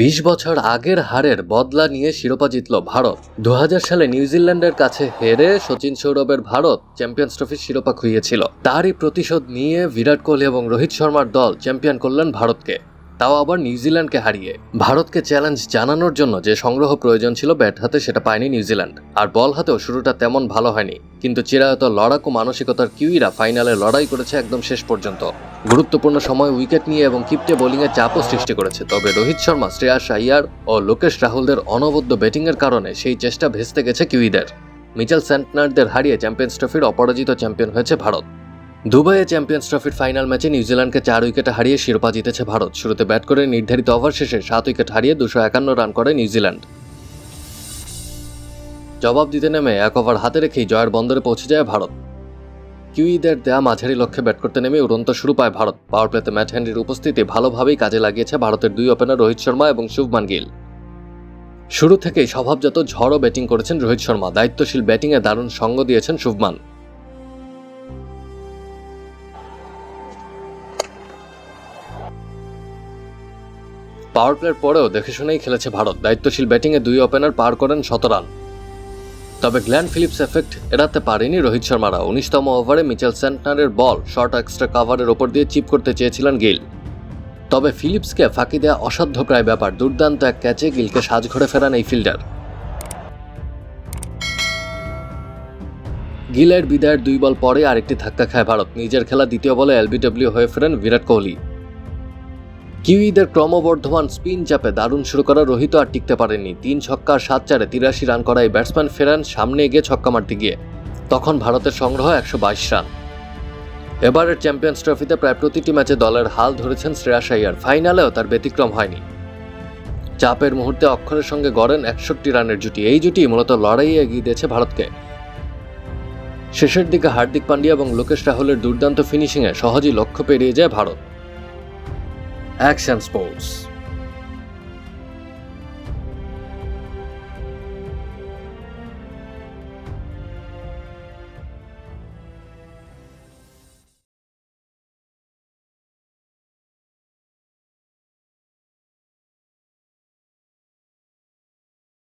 20 বছর আগের হারের বদলা নিয়ে শিরোপা জিতল ভারত। 2000 সালে নিউজিল্যান্ডের কাছে হেরে সচিন সৌরভের ভারত চ্যাম্পিয়ন্স ট্রফির শিরোপা খুইয়েছিল। তারই প্রতিশোধ নিয়ে বিরাট কোহলি এবং রোহিত শর্মার দল চ্যাম্পিয়ন করলেন ভারতকে, তাও আবার নিউজিল্যান্ডকে হারিয়ে। ভারতকে চ্যালেঞ্জ জানানোর জন্য যে সংগ্রহ প্রয়োজন ছিল ব্যাট হাতে সেটা পায়নি নিউজিল্যান্ড, আর বল হাতেও শুরুটা তেমন ভালো হয়নি। কিন্তু চিরায়ত লড়াকু মানসিকতার কিউইরা ফাইনালে লড়াই করেছে একদম শেষ পর্যন্ত। গুরুত্বপূর্ণ সময় উইকেট নিয়ে এবং কিপ্টে বোলিংয়ে চাপও সৃষ্টি করেছে। তবে রোহিত শর্মা, শ্রেয়াস আইয়ার ও লোকেশ রাহুলদের অনবদ্য ব্যাটিংয়ের কারণে সেই চেষ্টা ভেস্তে গেছে কিউইদের। মিচেল স্যান্টনারদের হারিয়ে চ্যাম্পিয়ন্স ট্রফির অপরাজিত চ্যাম্পিয়ন হয়েছে ভারত। দুবাইয়ে চ্যাম্পিয়ন্স ট্রফির ফাইনাল ম্যাচে নিউজিল্যান্ডকে 4 উইকেটে হারিয়ে শিরোপা জিতেছে ভারত। শুরুতে ব্যাট করে নির্ধারিত ওভার শেষে 7 উইকেট হারিয়ে 251 রান করে নিউজিল্যান্ড। জবাব দিতে নেমে 1 ওভার হাতে রেখেই জয়ের বন্দরে পৌঁছে যায় ভারত। কিউইদের দেয়া মাঝারি লক্ষ্যে ব্যাট করতে নেমে উড়ন্ত শুরু পায় ভারত। পাওয়ার প্লেতে ম্যাট হেনরির উপস্থিতি ভালোভাবেই কাজে লাগিয়েছে ভারতের 2 ওপেনার রোহিত শর্মা এবং শুভমান গিল। শুরু থেকেই স্বভাবজাত ঝড়ো ব্যাটিং করেছেন রোহিত শর্মা, দায়িত্বশীল ব্যাটিংয়ে দারুণ সঙ্গ দিয়েছেন শুভমান। পাওয়ার প্লের পরেও দেখে শুনেই খেলেছে ভারত। দায়িত্বশীল ব্যাটিংয়ে 2 ওপেনার পার করেন 100 রান। তবে গ্ল্যান ফিলিপস এফেক্ট এড়াতে পারেনি রোহিত শর্মারা। 19তম ওভারে মিচেল স্যান্টনারের বল শর্ট এক্সট্রা কাভারের ওপর দিয়ে চিপ করতে চেয়েছিলেন গিল। তবে ফিলিপসকে ফাঁকি দেওয়া অসাধ্য প্রায় ব্যাপার। দুর্দান্ত এক ক্যাচে গিলকে সাজঘরে ফেরান এই ফিল্ডার। গিলের বিদায়ের 2 বল পরে আরেকটি ধাক্কা খায় ভারত। নিজের খেলা দ্বিতীয় বলে এলবিডব্লিউ হয়ে ফেরেন বিরাট কোহলি। কিউইদের ক্রমবর্ধমান স্পিন চাপে দারুণ শুরু করা রোহিত আর টিকতে পারেননি। 3 ছক্কা 7 চারে 83 রান করা এই ব্যাটসম্যান ফেরান সামনে এগিয়ে ছক্কা মারতে গিয়ে। তখন ভারতের সংগ্রহ 122 রান। এবারের চ্যাম্পিয়ন্স ট্রফিতে প্রায় প্রতিটি ম্যাচে দলের হাল ধরেছেন শ্রেয়াস আইয়ার। ফাইনালেও তার ব্যতিক্রম হয়নি। চাপের মুহূর্তে অক্ষরের সঙ্গে গড়েন 61 রানের জুটি। এই জুটি মূলত লড়াইয়ে এগিয়ে দিয়েছে ভারতকে। শেষের দিকে হার্দিক পান্ডিয়া এবং লোকেশ রাহুলের দুর্দান্ত ফিনিশিংয়ে সহজেই লক্ষ্য পেরিয়ে যায় ভারত। Action sports.